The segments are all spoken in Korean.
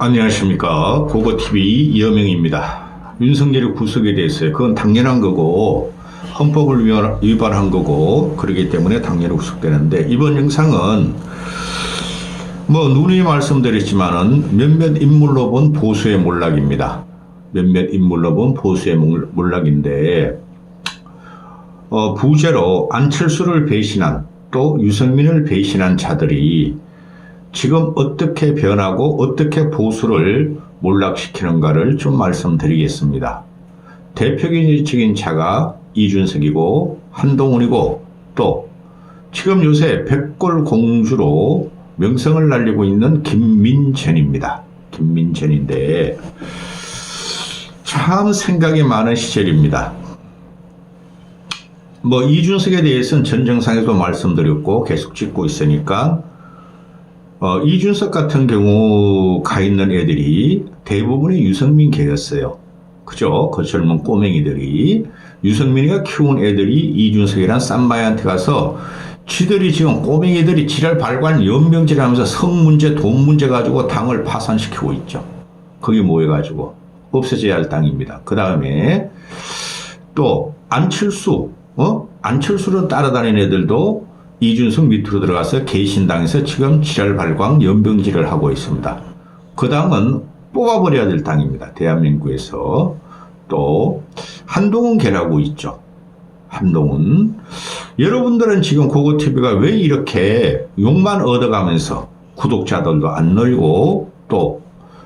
안녕하십니까. 고고TV 이여명입니다. 윤석열의 구속에 대해서 그건 당연한 거고 헌법을 위반한 거고 그렇기 때문에 당연히 구속되는데, 이번 영상은 누누이 말씀드렸지만은 몇몇 인물로 본 보수의 몰락입니다. 몇몇 인물로 본 보수의 몰락인데, 부재로 안철수를 배신한 또 유승민을 배신한 자들이 지금 어떻게 변하고 어떻게 보수를 몰락시키는가를 좀 말씀드리겠습니다. 대표적인 차가 이준석이고 한동훈이고, 또 지금 요새 백골공주로 명성을 날리고 있는 김민전입니다. 김민전인데 참 생각이 많은 시절입니다. 이준석에 대해서는 전 정상에도 말씀드렸고 계속 찍고 있으니까, 이준석 같은 경우 가 있는 애들이 대부분이 유승민 계였어요. 그죠? 그 젊은 꼬맹이들이, 유승민이가 키운 애들이 이준석이란 쌈마이한테 가서 지들이 지금 꼬맹이들이 지랄 발관 연병질 하면서 성 문제, 돈 문제 가지고 당을 파산시키고 있죠. 그게 모여가지고 없어져야 할 당입니다. 그 다음에 또 안철수로 따라다니는 애들도 이준석 밑으로 들어가서 개신당에서 지금 지랄 발광 연병질을 하고 있습니다. 그 당은 뽑아버려야 될 당입니다. 대한민국에서. 또 한동훈 개라고 있죠. 한동훈. 여러분들은 지금 고고TV가 왜 이렇게 욕만 얻어가면서 구독자들도 안 늘고, 또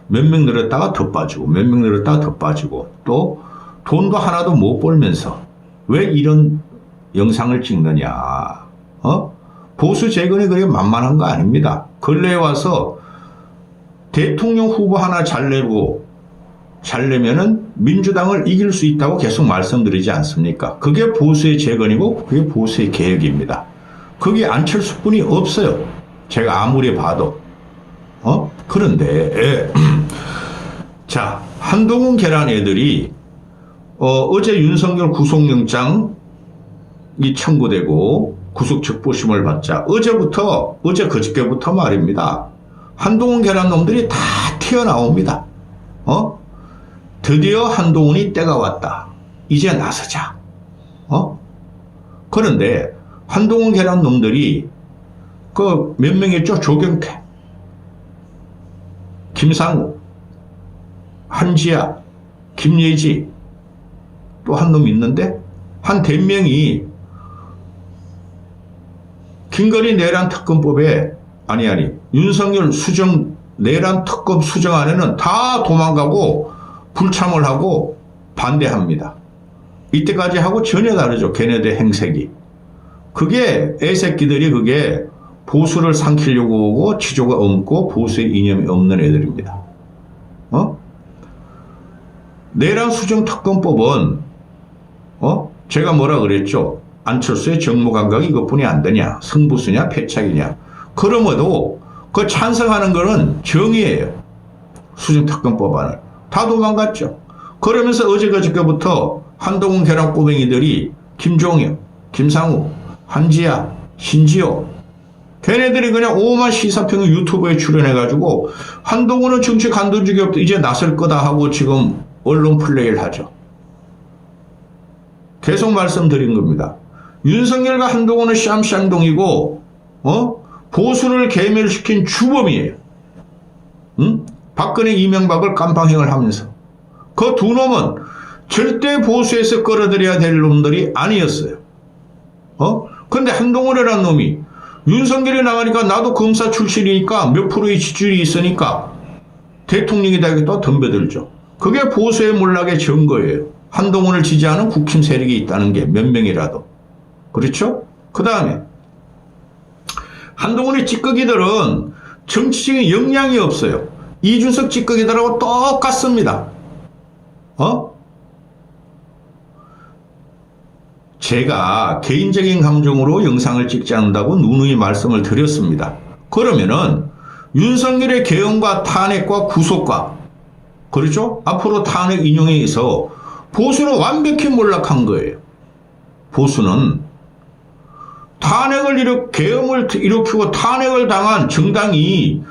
몇 명 늘었다가 더 빠지고, 몇 명 늘었다가 더 빠지고, 또 돈도 하나도 못 벌면서 왜 이런 영상을 찍느냐. 보수 재건이 그렇게 만만한 거 아닙니다. 근래에 와서 대통령 후보 하나 잘 내면은 민주당을 이길 수 있다고 계속 말씀드리지 않습니까? 그게 보수의 재건이고 그게 보수의 개혁입니다. 그게 안철수뿐이 없어요. 제가 아무리 봐도. 그런데 자, 한동훈 계란 애들이 어제 윤석열 구속영장이 청구되고 구속적부심을 받자 어제 그저께부터 말입니다. 한동훈 계란 놈들이 다 튀어나옵니다. 드디어 한동훈이 때가 왔다. 이제 나서자. 그런데 한동훈 계란 놈들이 그 몇 명이었죠? 조경태, 김상우, 한지아, 김예지, 또 한 놈 있는데, 한 대명이 김건희 내란 특검법에 윤석열 내란 특검 수정안에는 다 도망가고 불참을 하고 반대합니다. 이때까지 하고 전혀 다르죠. 걔네들 행색이. 그게 애새끼들이 그게 보수를 삼키려고 오고 지조가 없고 보수의 이념이 없는 애들입니다. 내란 수정 특검법은 제가 뭐라 그랬죠? 안철수의 정무 감각이 이것뿐이 안 되냐? 승부수냐? 패착이냐? 그럼에도 그 찬성하는 거는 정의예요. 수정 특검법안을. 다 도망갔죠. 그러면서 어제 그저께부터 한동훈 계란 꼬맹이들이 김종혁, 김상우, 한지아, 신지호, 걔네들이 그냥 오만 시사평 유튜브에 출연해가지고 한동훈은 정치 간둔 적이 없다, 이제 나설 거다 하고 지금 언론 플레이를 하죠. 계속 말씀드린 겁니다. 윤석열과 한동훈은 쌈쌍동이고 보수를 괴멸시킨 주범이에요. 박근혜 이명박을 깜방행을 하면서. 그 두 놈은 절대 보수에서 끌어들여야 될 놈들이 아니었어요. 근데 한동훈이라는 놈이 윤석열이 나가니까 나도 검사 출신이니까 몇 프로의 지지율이 있으니까 대통령이다 이렇게 또 덤벼들죠. 그게 보수의 몰락의 증거예요. 한동훈을 지지하는 국힘 세력이 있다는 게 몇 명이라도. 그렇죠? 그 다음에 한동훈의 찌꺼기들은 정치적인 역량이 없어요. 이준석 찌꺼기들하고 똑같습니다. 제가 개인적인 감정으로 영상을 찍지 않는다고 누누이 말씀을 드렸습니다. 그러면은 윤석열의 개헌과 탄핵과 구속과, 그렇죠? 앞으로 탄핵 인용에 있어 보수는 완벽히 몰락한 거예요. 보수는 탄핵을 계엄을 일으키고 탄핵을 당한 정당이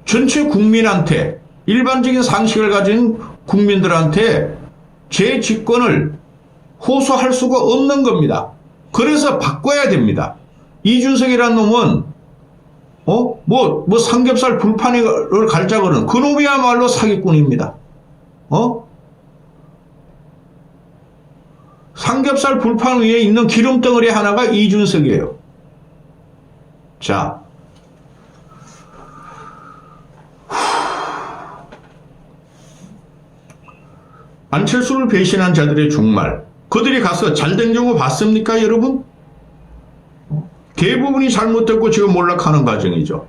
전체 국민한테 일반적인 상식을 가진 국민들한테 제 직권을 호소할 수가 없는 겁니다. 그래서 바꿔야 됩니다. 이준석이라는 놈은 삼겹살 불판을 갈자 그러는 그놈이야말로 사기꾼입니다. 삼겹살 불판 위에 있는 기름덩어리 하나가 이준석이에요. 자, 안철수를 배신한 자들의 종말, 그들이 가서 잘된 경우 봤습니까, 여러분? 대부분이 잘못됐고 지금 몰락하는 과정이죠.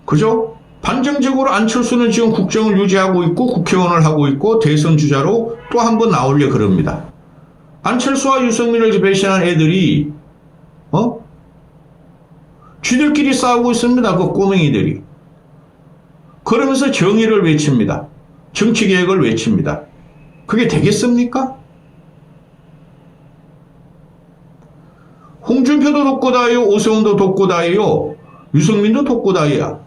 그죠? 반정적으로 안철수는 지금 국정을 유지하고 있고 국회의원을 하고 있고 대선 주자로 또 한 번 나오려 그럽니다. 안철수와 유승민을 배신한 애들이 쥐들끼리 싸우고 있습니다. 그 꼬맹이들이. 그러면서 정의를 외칩니다. 정치개혁을 외칩니다. 그게 되겠습니까? 홍준표도 독고다이요, 오세훈도 독고다이요, 유승민도 독고다이야,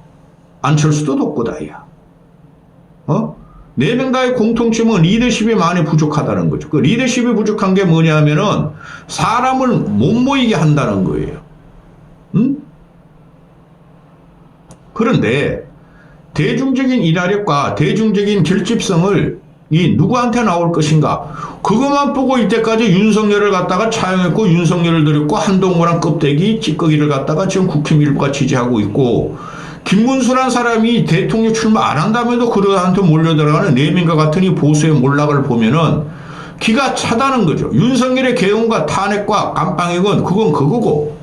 안철수도 독고다이야. 네 명 다의 공통점은 리더십이 많이 부족하다는 거죠. 그 리더십이 부족한 게 뭐냐면은 사람을 못 모이게 한다는 거예요. 그런데 대중적인 일화력과 대중적인 결집성을 이 누구한테 나올 것인가, 그것만 보고 이때까지 윤석열을 갖다가 차용했고 윤석열을 들였고 한동훈랑 껍데기 찌꺼기를 갖다가 지금 국힘 일부가 지지하고 있고, 김문수란 사람이 대통령 출마 안 한다면도 그들한테 몰려들어가는 내민과 같은 이 보수의 몰락을 보면은 기가 차다는 거죠. 윤석열의 개헌과 탄핵과 감방액은 그건 그거고,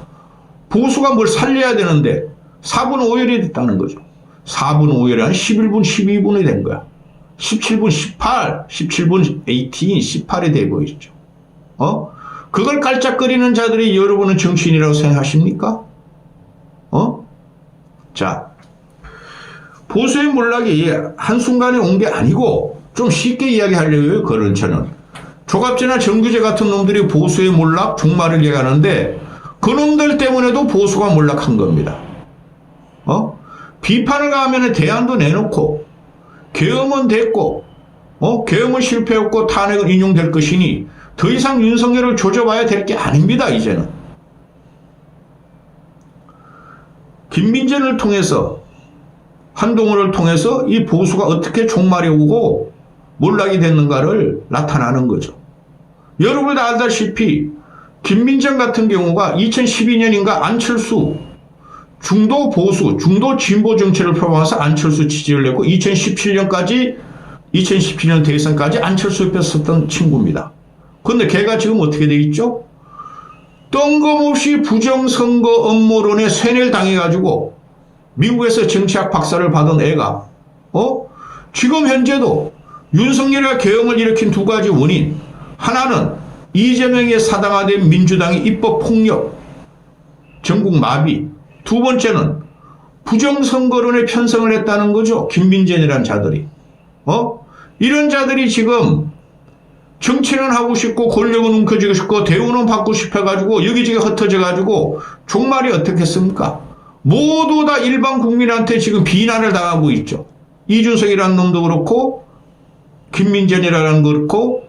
보수가 뭘 살려야 되는데 4분 5열이 됐다는 거죠. 4분 5열이 한 11분 12분이 된 거야. 17분 18, 17분 18, 18이 돼 보이죠. 그걸 깔짝거리는 자들이 여러분은 정치인이라고 생각하십니까? 자, 보수의 몰락이 한순간에 온 게 아니고 좀 쉽게 이야기하려고요. 그런 저는. 조갑재나 정규재 같은 놈들이 보수의 몰락, 종말을 얘기하는데 그 놈들 때문에도 보수가 몰락한 겁니다. 비판을 가하면 대안도 내놓고 계엄은 됐고 계엄은 실패했고 탄핵은 인용될 것이니 더 이상 윤석열을 조져봐야 될 게 아닙니다. 이제는 김민전을 통해서 한동훈을 통해서 이 보수가 어떻게 종말이 오고 몰락이 됐는가를 나타나는 거죠. 여러분 다 알다시피 김민전 같은 경우가 2012년인가 안철수 중도 보수, 중도 진보 정치를 표방해서 안철수 지지를 냈고 2017년까지 2017년 대선까지 안철수 옆에 섰던 친구입니다. 그런데 걔가 지금 어떻게 돼 있죠? 뜬금없이 부정선거 음모론에 세뇌를 당해가지고 미국에서 정치학 박사를 받은 애가 지금 현재도 윤석열과 계엄을 일으킨 두 가지 원인, 하나는 이재명의 사당화된 민주당의 입법폭력, 전국 마비, 두 번째는 부정선거론에 편성을 했다는 거죠. 김민전이라는 자들이. 이런 자들이 지금 정치는 하고 싶고 권력은 움켜쥐고 싶고 대우는 받고 싶어가지고 여기저기 흩어져가지고 종말이 어떻겠습니까? 모두 다 일반 국민한테 지금 비난을 당하고 있죠. 이준석이라는 놈도 그렇고 김민전이라는 거 그렇고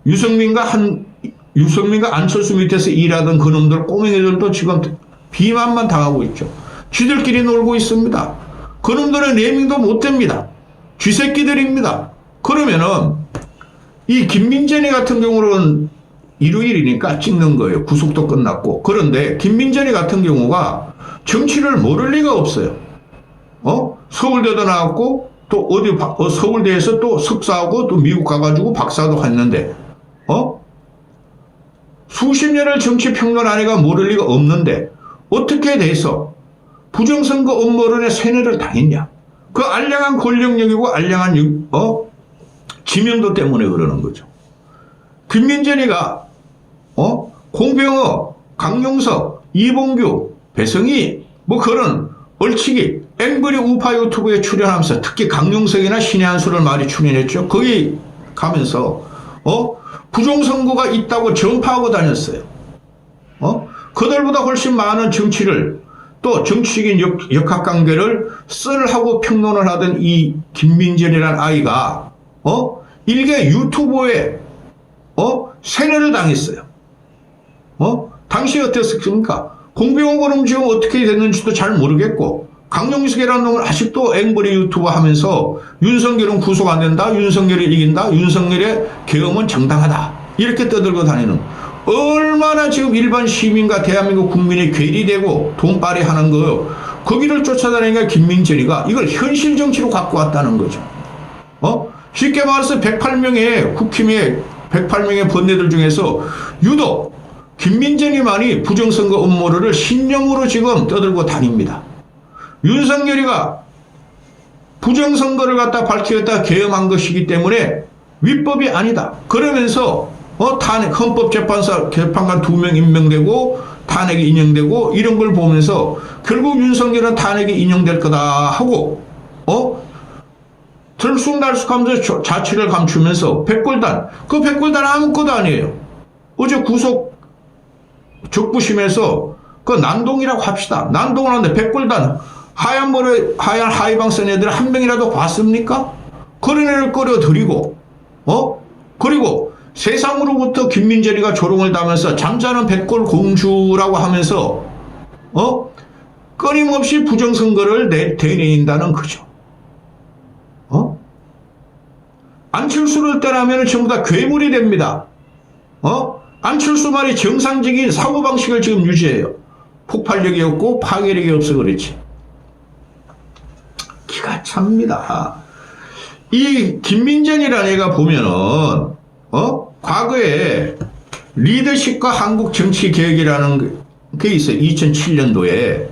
유승민과 안철수 밑에서 일하던 그 놈들 꼬맹이들도 지금 비난만 당하고 있죠. 쥐들끼리 놀고 있습니다. 그 놈들은 네밍도 못 됩니다. 쥐새끼들입니다. 그러면은 이 김민전이 같은 경우는 일요일이니까 찍는 거예요. 구속도 끝났고. 그런데 김민전이 같은 경우가 정치를 모를 리가 없어요. 서울대도 나왔고 또 어디 서울대에서 또 석사하고 또 미국 가가지고 박사도 했는데 수십 년을 정치 평론 안 해가 모를 리가 없는데 어떻게 돼서 부정선거 음모론에 세뇌를 당했냐? 그 알량한 권력력이고 알량한 지명도 때문에 그러는 거죠. 김민전이가 공병호, 강용석, 이봉규, 배성희 뭐 그런 얼치기 앵그리 우파 유튜브에 출연하면서 특히 강용석이나 신의 한수를 많이 출연했죠. 거기 가면서 부정선거가 있다고 전파하고 다녔어요. 그들보다 훨씬 많은 정치를 또 정치적인 역학관계를 썰하고 평론을 하던 이 김민전이라는 아이가 일개 유튜버에 세뇌를 당했어요. 당시 어땠습니까? 공병호는 지금 어떻게 됐는지도 잘 모르겠고, 강용석이라는 놈은 아직도 앵벌이 유튜버 하면서 윤석열은 구속 안 된다, 윤석열이 이긴다, 윤석열의 계엄은 정당하다, 이렇게 떠들고 다니는, 얼마나 지금 일반 시민과 대한민국 국민이 괴리되고 돈빨이 하는 거요. 거기를 쫓아다니니까 김민전이가 이걸 현실 정치로 갖고 왔다는 거죠. 쉽게 말해서 108명의 국힘의 108명의 번뇌들 중에서 유독 김민전이만이 부정선거 음모를 신념으로 지금 떠들고 다닙니다. 윤석열이가 부정선거를 갖다 밝히겠다 계엄한 것이기 때문에 위법이 아니다. 그러면서 탄핵, 헌법재판소 재판관 2명 임명되고 탄핵이 인용되고 이런 걸 보면서 결국 윤석열은 탄핵이 인용될 거다 하고 들쑥날쑥하면서 자취를 감추면서 백골단, 그 백골단 아무것도 아니에요. 어제 구속 적부심에서 그 난동이라고 합시다. 난동을 하는데 백골단, 하얀 머리, 하얀 하이방 쓴 애들 한 명이라도 봤습니까? 그런 애를 끌어들이고 그리고 세상으로부터 김민전이가 조롱을 당하면서 잠자는 백골 공주라고 하면서 끊임없이 부정선거를 되뇌인다는 거죠. 안철수를 떠나면 전부 다 괴물이 됩니다. 안철수 말이 정상적인 사고방식을 지금 유지해요. 폭발력이 없고 파괴력이 없어 그렇지. 기가 찹니다. 이 김민전이라는 애가 보면은 과거에 리더십과 한국 정치 개혁이라는 게 있어요. 2007년도에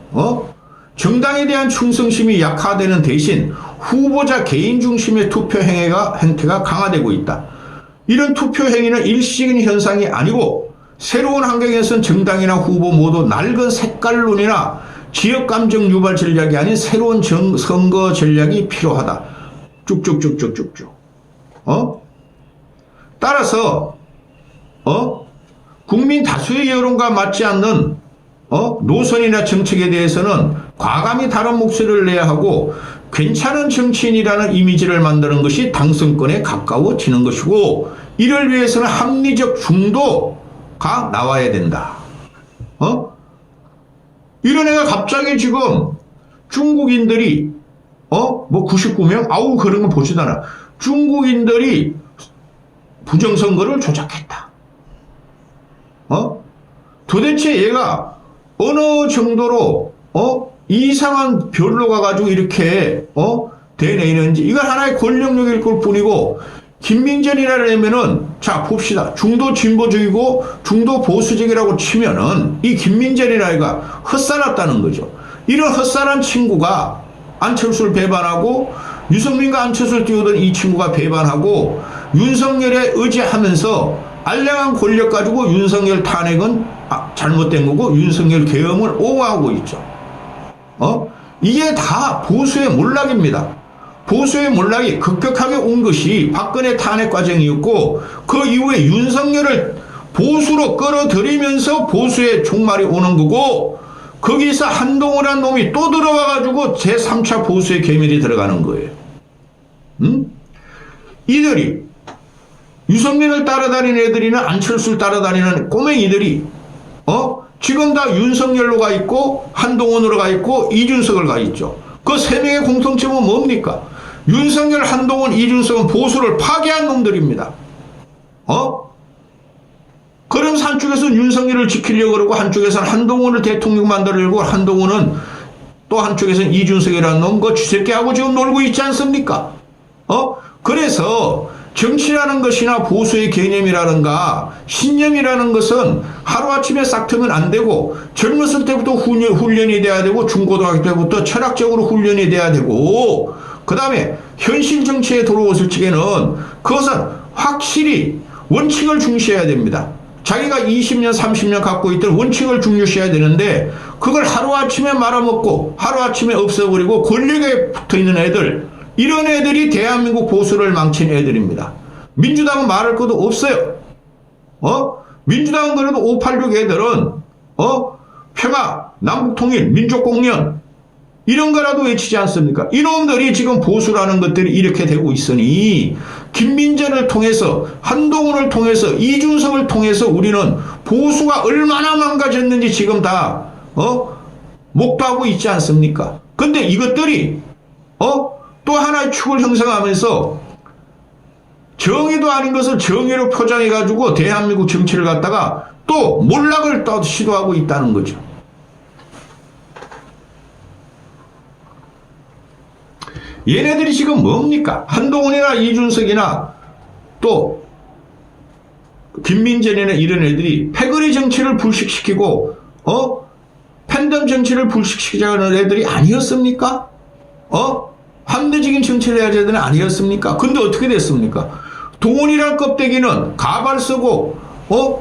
정당에 대한 충성심이 약화되는 대신 후보자 개인 중심의 투표 행태가 강화되고 있다. 이런 투표 행위는 일시적인 현상이 아니고 새로운 환경에선 정당이나 후보 모두 낡은 색깔론이나 지역감정 유발 전략이 아닌 새로운 선거 전략이 필요하다. 쭉쭉쭉쭉쭉쭉. 따라서 국민 다수의 여론과 맞지 않는 노선이나 정책에 대해서는 과감히 다른 목소리를 내야 하고 괜찮은 정치인이라는 이미지를 만드는 것이 당선권에 가까워지는 것이고, 이를 위해서는 합리적 중도가 나와야 된다. 이런 애가 갑자기 지금 중국인들이 뭐 99명? 아우 그런 거 보지도 않아. 중국인들이 부정선거를 조작했다. 도대체 얘가 어느 정도로 이상한 별로 가가지고 이렇게 되뇌이는지, 이건 하나의 권력력일 걸 뿐이고, 김민전이라면은 자 봅시다. 중도 진보적이고 중도 보수적이라고 치면은 이 김민전이라 애가 헛살았다는 거죠. 이런 헛살한 친구가 안철수를 배반하고, 유승민과 안철수를 띄우던 이 친구가 배반하고 윤석열에 의지하면서 알량한 권력 가지고 윤석열 탄핵은 잘못된 거고 윤석열 계엄을 옹호하고 있죠. 이게 다 보수의 몰락입니다. 보수의 몰락이 급격하게 온 것이 박근혜 탄핵 과정이었고, 그 이후에 윤석열을 보수로 끌어들이면서 보수의 종말이 오는 거고, 거기서 한동훈이라는 놈이 또 들어와가지고 제3차 보수의 계밀이 들어가는 거예요. 이들이 유승민을 따라다니는 애들이나 안철수를 따라다니는 꼬맹이들이 지금 다 윤석열로 가 있고 한동훈으로 가 있고 이준석을 가 있죠. 그 세 명의 공통점은 뭡니까? 윤석열, 한동훈, 이준석은 보수를 파괴한 놈들입니다. 그러면서 한쪽에서는 윤석열을 지키려고 그러고 한쪽에서는 한동훈을 대통령 만들려고, 한동훈은 또 한쪽에서는 이준석이라는 놈 그 쥐새끼하고 지금 놀고 있지 않습니까? 그래서 정치라는 것이나 보수의 개념이라든가 신념이라는 것은 하루아침에 싹 트면 안 되고, 젊었을 때부터 훈련이 돼야 되고, 중고등학교 때부터 철학적으로 훈련이 돼야 되고, 그 다음에 현실 정치에 들어왔을 적에는 그것은 확실히 원칙을 중시해야 됩니다. 자기가 20년 30년 갖고 있던 원칙을 중요시해야 되는데, 그걸 하루아침에 말아먹고 하루아침에 없애버리고 권력에 붙어있는 애들, 이런 애들이 대한민국 보수를 망친 애들입니다. 민주당은 말할 것도 없어요. 민주당은 그래도 586 애들은 평화 남북통일, 민족공연 이런 거라도 외치지 않습니까? 이놈들이 지금 보수라는 것들이 이렇게 되고 있으니 김민재를 통해서 한동훈을 통해서 이준석을 통해서 우리는 보수가 얼마나 망가졌는지 지금 다 목도하고 있지 않습니까? 근데 이것들이 또 하나의 축을 형성하면서 정의도 아닌 것을 정의로 표장해가지고 대한민국 정치를 갖다가 또 몰락을 또 시도하고 있다는 거죠. 얘네들이 지금 뭡니까? 한동훈이나 이준석이나 또 김민재나 이런 애들이 패거리 정치를 불식시키고 팬덤 정치를 불식시키자는 애들이 아니었습니까? 합리적인 정치를 해야 되는 아니었습니까? 근데 어떻게 됐습니까? 동훈이란 껍데기는 가발 쓰고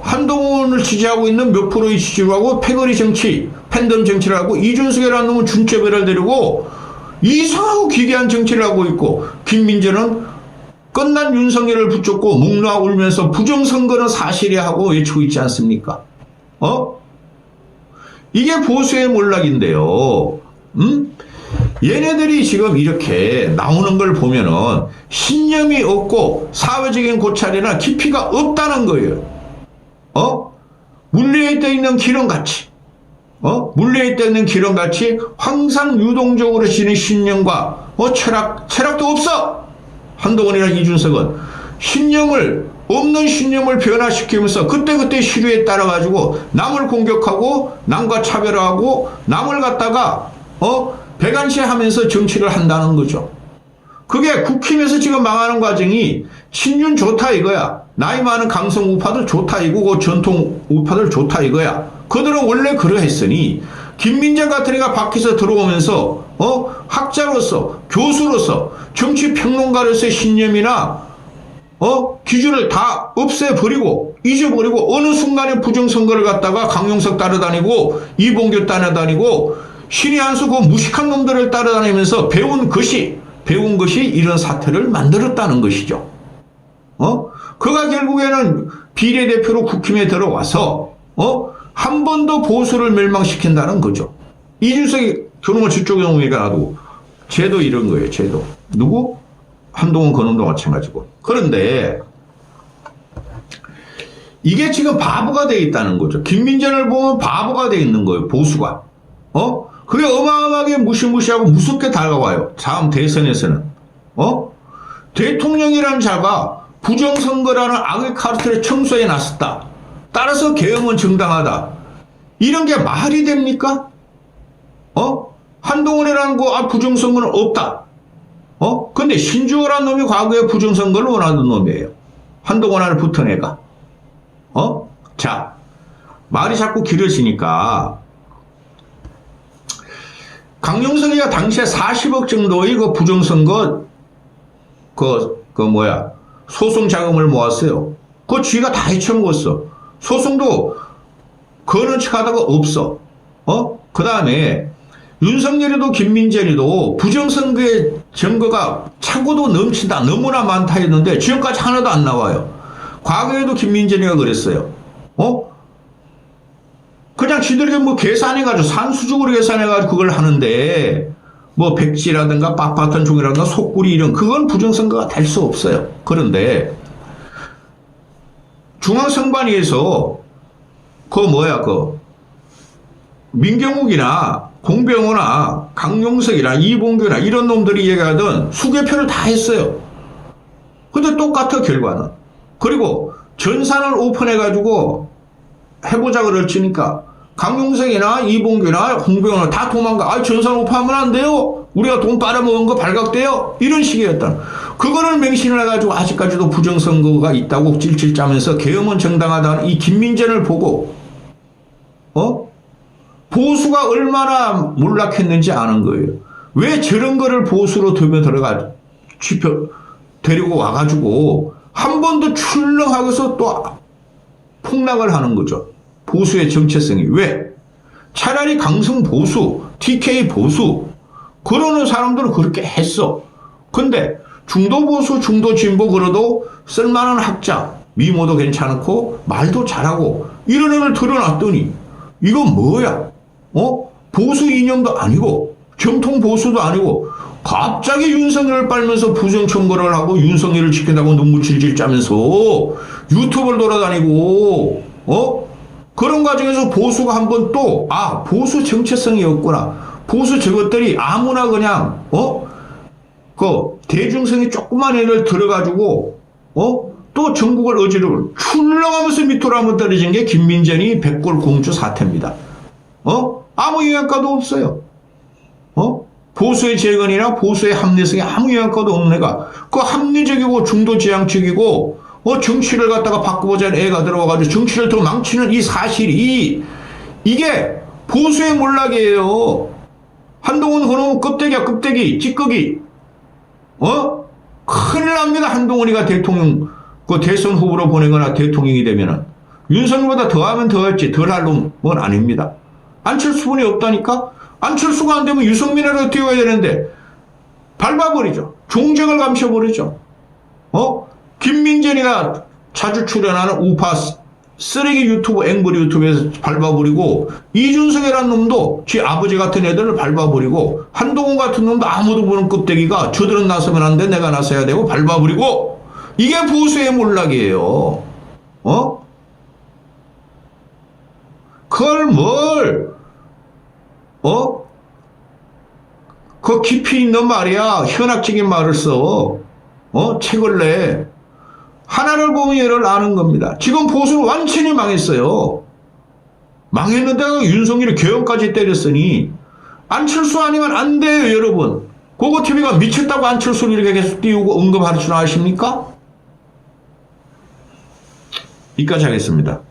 한동훈을 지지하고 있는 몇 프로의 지지를 하고 패거리 정치, 팬덤 정치를 하고 이준석이라는 놈은 준재배를 데리고 이상하고 기괴한 정치를 하고 있고 김민재는 끝난 윤석열을 붙잡고 묵놓아 울면서 부정선거는 사실이야 하고 외치고 있지 않습니까? 이게 보수의 몰락인데요. 얘네들이 지금 이렇게 나오는 걸 보면은 신념이 없고 사회적인 고찰이나 깊이가 없다는 거예요. 물리에 있는 기름같이 물리에 있는 기름같이 항상 유동적으로 지는 신념과 철학도 없어. 한동훈이나 이준석은 없는 신념을 변화시키면서 그때그때 시류에 따라가지고 남을 공격하고 남과 차별화하고 남을 갖다가 배관시하면서 정치를 한다는 거죠. 그게 국힘에서 지금 망하는 과정이 친윤 좋다 이거야. 나이 많은 강성 우파들 좋다 이거고 전통 우파들 좋다 이거야. 그들은 원래 그러했으니 김민재 같은 애가 밖에서 들어오면서 학자로서 교수로서 정치평론가로서의 신념이나 기준을 다 없애버리고 잊어버리고 어느 순간에 부정선거를 갖다가 강용석 따라다니고 이봉규 따라다니고 신의 한수 그 무식한 놈들을 따라다니면서 배운 것이 이런 사태를 만들었다는 것이죠. 그가 결국에는 비례대표로 국힘에 들어와서 한 번 더 보수를 멸망시킨다는 거죠. 이준석이 그놈을 저쪽에 오니까 나도 쟤도 이런 거예요. 쟤도 누구? 한동훈 그놈도 마찬가지고. 그런데 이게 지금 바보가 돼 있다는 거죠. 김민재를 보면 바보가 돼 있는 거예요. 보수가. 그게 어마어마하게 무시무시하고 무섭게 다가와요. 다음 대선에서는. 대통령이라는 자가 부정선거라는 악의 카르텔에 청소해 놨었다. 따라서 계엄은 정당하다. 이런 게 말이 됩니까? 한동훈이라는 거 부정선거는 없다. 근데 신주호라는 놈이 과거에 부정선거를 원하던 놈이에요. 한동훈을 붙은 애가. 자, 말이 자꾸 길어지니까 강용석이가 당시에 40억 정도의 그 부정선거 소송 자금을 모았어요. 그거 쥐가 다 헤쳐먹었어. 소송도 거는 척 하다가 없어. 그 다음에 윤석열이도 김민재도 부정선거의 증거가 차고도 넘친다. 너무나 많다 했는데 지금까지 하나도 안 나와요. 과거에도 김민재가 그랬어요. 그냥 지들이 계산해가지고 산수적으로 계산해가지고 그걸 하는데 백지라든가 빳빳한 종이라든가 속구리 이런 그건 부정선거가 될 수 없어요. 그런데 중앙선관위에서 민경욱이나 공병호나 강용석이나 이봉규나 이런 놈들이 얘기하던 수개표를 다 했어요. 근데 똑같아 결과는. 그리고 전산을 오픈해가지고 해보자 그럴지니까 강용석이나 이봉규나 공병호나 다 도망가. 전산 오픈하면 안 돼요. 우리가 돈 빨아먹은 거 발각돼요. 이런 식이었다. 그거를 맹신을 해가지고 아직까지도 부정선거가 있다고 찔찔 짜면서 계엄은 정당하다는 이 김민재를 보고 보수가 얼마나 몰락했는지 아는 거예요. 왜 저런 거를 보수로 들어가 데리고 와가지고 한 번 더 출렁하고서 또 폭락을 하는 거죠. 보수의 정체성이. 왜? 차라리 강성 보수, TK 보수 그러는 사람들은 그렇게 했어. 근데 중도 보수, 중도 진보 그래도 쓸만한 학자, 미모도 괜찮고 말도 잘하고 이런 애를 들어놨더니 이건 뭐야? 보수 이념도 아니고 정통 보수도 아니고 갑자기 윤석열을 빨면서 부정 청구를 하고 윤석열을 지킨다고 눈물 질질 짜면서 유튜브를 돌아다니고 그런 과정에서 보수가 한번 또 보수 정체성이 없구나. 보수 저것들이 아무나 그냥 그 대중성이 조그만 애들 들어가지고 또 전국을 어지르고 출렁하면서 밑으로 한번 떨어진 게 김민전이 백골공주 사태입니다. 아무 영향가도 없어요. 보수의 재건이나 보수의 합리성에 아무 영향가도 없는 애가 그 합리적이고 중도지향적이고 정치를 갖다가 바꿔보자는 애가 들어와가지고 정치를 더 망치는 이 사실이 이게 보수의 몰락이에요. 한동훈 그놈 껍데기야 껍데기 찌꺼기 큰일 납니다. 한동훈이가 대통령 그 대선 후보로 보내거나 대통령이 되면은 윤석열보다 더하면 더할지 덜할 놈은 아닙니다. 안철수분이 없다니까? 안철수가 안 되면 유승민을 뛰어야 되는데 밟아버리죠. 종적을 감춰버리죠. 김민전이가 자주 출연하는 우파 쓰레기 유튜브 앵벌이 유튜브에서 밟아버리고 이준석이라는 놈도 지 아버지 같은 애들을 밟아버리고 한동훈 같은 놈도 아무도 보는 껍데기가 저들은 나서면 안 돼 내가 나서야 되고 밟아버리고 이게 보수의 몰락이에요. 그걸 뭘 그 깊이 있는 말이야. 현학적인 말을 써. 책을 내. 하나를 보면 얘를 아는 겁니다. 지금 보수는 완전히 망했어요. 망했는데 윤석열이 교형까지 때렸으니 안철수 아니면 안 돼요, 여러분. 고고TV가 미쳤다고 안철수를 이렇게 계속 띄우고 언급할 줄 아십니까? 여기까지 하겠습니다.